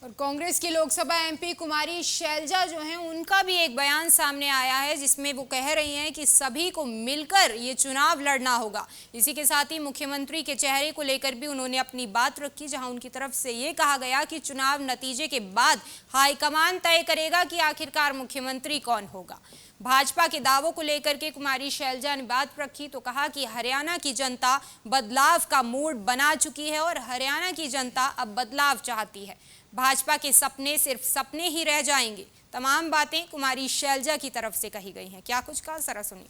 और कांग्रेस की लोकसभा एमपी कुमारी शैलजा जो हैं उनका भी एक बयान सामने आया है जिसमें वो कह रही हैं कि सभी को मिलकर ये चुनाव लड़ना होगा। इसी के साथ ही मुख्यमंत्री के चेहरे को लेकर भी उन्होंने अपनी बात रखी, जहां उनकी तरफ से ये कहा गया कि चुनाव नतीजे के बाद हाईकमान तय करेगा कि आखिरकार मुख्यमंत्री कौन होगा। भाजपा के दावों को लेकर के कुमारी शैलजा ने बात रखी तो कहा कि हरियाणा की जनता बदलाव का मूड बना चुकी है और हरियाणा की जनता अब बदलाव चाहती है। भाजपा के सपने सिर्फ सपने ही रह जाएंगे। तमाम बातें कुमारी शैलजा की तरफ से कही गई हैं। क्या कुछ कहा, जरा सुनिए।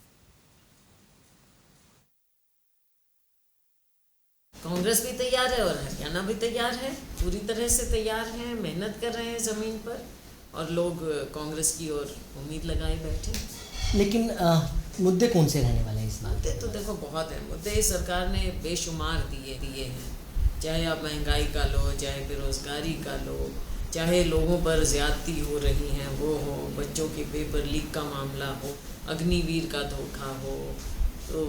कांग्रेस भी तैयार है और हरियाणा भी तैयार है, पूरी तरह से तैयार हैं, मेहनत कर रहे हैं ज़मीन पर और लोग कांग्रेस की ओर उम्मीद लगाए बैठे। लेकिन मुद्दे कौन से रहने वाले हैं इस बात? मुद्दे तो देखो बहुत हैं। मुद्दे सरकार ने बेशुमार दिए हैं, चाहे आप महंगाई का लो, चाहे बेरोजगारी का लो, चाहे लोगों पर ज़्यादती हो रही हैं वो हो, बच्चों के पेपर लीक का मामला हो, अग्निवीर का धोखा हो, तो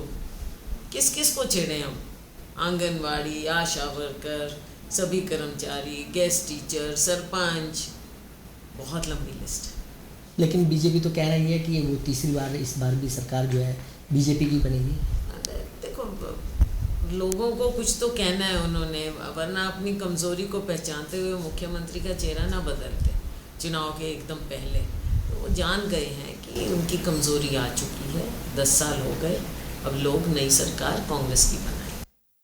किस किस को छेड़े हम? आंगनवाड़ी, आशा वर्कर, सभी कर्मचारी, गेस्ट टीचर, सरपंच, बहुत लंबी लिस्ट है। लेकिन बीजेपी तो कह रही है कि वो तीसरी बार इस बार भी सरकार जो है बीजेपी की बनेगी। देखो लोगों को कुछ तो कहना है उन्होंने, वरना अपनी कमज़ोरी को पहचानते हुए मुख्यमंत्री का चेहरा ना बदलते चुनाव के एकदम पहले। तो वो जान गए हैं कि उनकी कमज़ोरी आ चुकी है, 10 साल हो गए, अब लोग नई सरकार कांग्रेस की बनाए।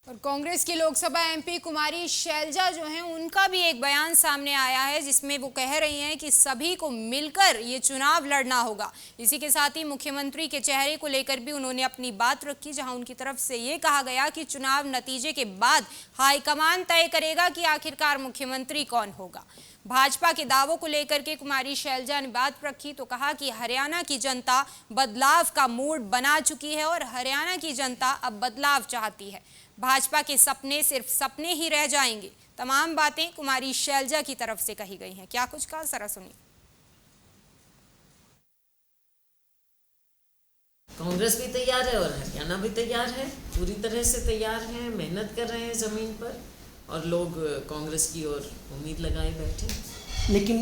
और कांग्रेस की लोकसभा एमपी कुमारी शैलजा जो हैं उनका भी एक बयान सामने आया है जिसमें वो कह रही हैं कि सभी को मिलकर ये चुनाव लड़ना होगा। इसी के साथ ही मुख्यमंत्री के चेहरे को लेकर भी उन्होंने अपनी बात रखी, जहां उनकी तरफ से ये कहा गया कि चुनाव नतीजे के बाद हाईकमान तय करेगा कि आखिरकार मुख्यमंत्री कौन होगा। भाजपा के दावों को लेकर के कुमारी शैलजा ने बात रखी तो कहा कि हरियाणा की जनता बदलाव का मूड बना चुकी है और हरियाणा की जनता अब बदलाव चाहती है। भाजपा के सपने सिर्फ सपने ही रह जाएंगे। तमाम बातें कुमारी शैलजा की तरफ से कही गई हैं। क्या कुछ कहा, जरा सुनिए। कांग्रेस भी तैयार है और हरियाणा भी तैयार है, पूरी तरह से तैयार हैं, मेहनत कर रहे हैं ज़मीन पर और लोग कांग्रेस की ओर उम्मीद लगाए बैठे। लेकिन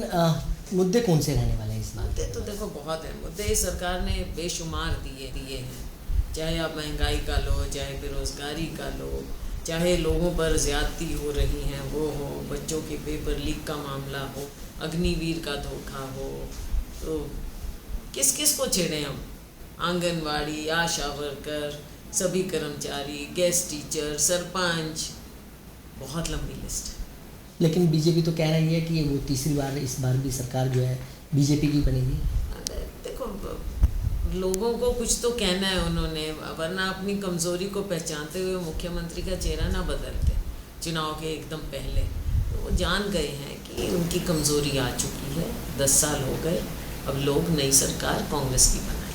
मुद्दे कौन से रहने वाले हैं इस बात? मुद्दे तो देखो बहुत हैं। मुद्दे सरकार ने बेशुमार दिए हैं, चाहे आप महंगाई का लो, चाहे बेरोजगारी का लो, चाहे लोगों पर ज़्यादती हो रही हैं वो हो, बच्चों के पेपर लीक का मामला हो, अग्निवीर का धोखा हो, तो किस किस को छेड़े हम? आंगनवाड़ी, आशा वर्कर, सभी कर्मचारी, गेस्ट टीचर, सरपंच, बहुत लंबी लिस्ट है। लेकिन बीजेपी तो कह रही है कि वो तीसरी बार इस बार भी सरकार जो है बीजेपी की बनेगी। देखो लोगों को कुछ तो कहना है उन्होंने, वरना अपनी कमज़ोरी को पहचानते हुए मुख्यमंत्री का चेहरा ना बदलते चुनाव के एकदम पहले। तो वो जान गए हैं कि उनकी कमज़ोरी आ चुकी है, 10 साल हो गए, अब लोग नई सरकार कांग्रेस की बनाए।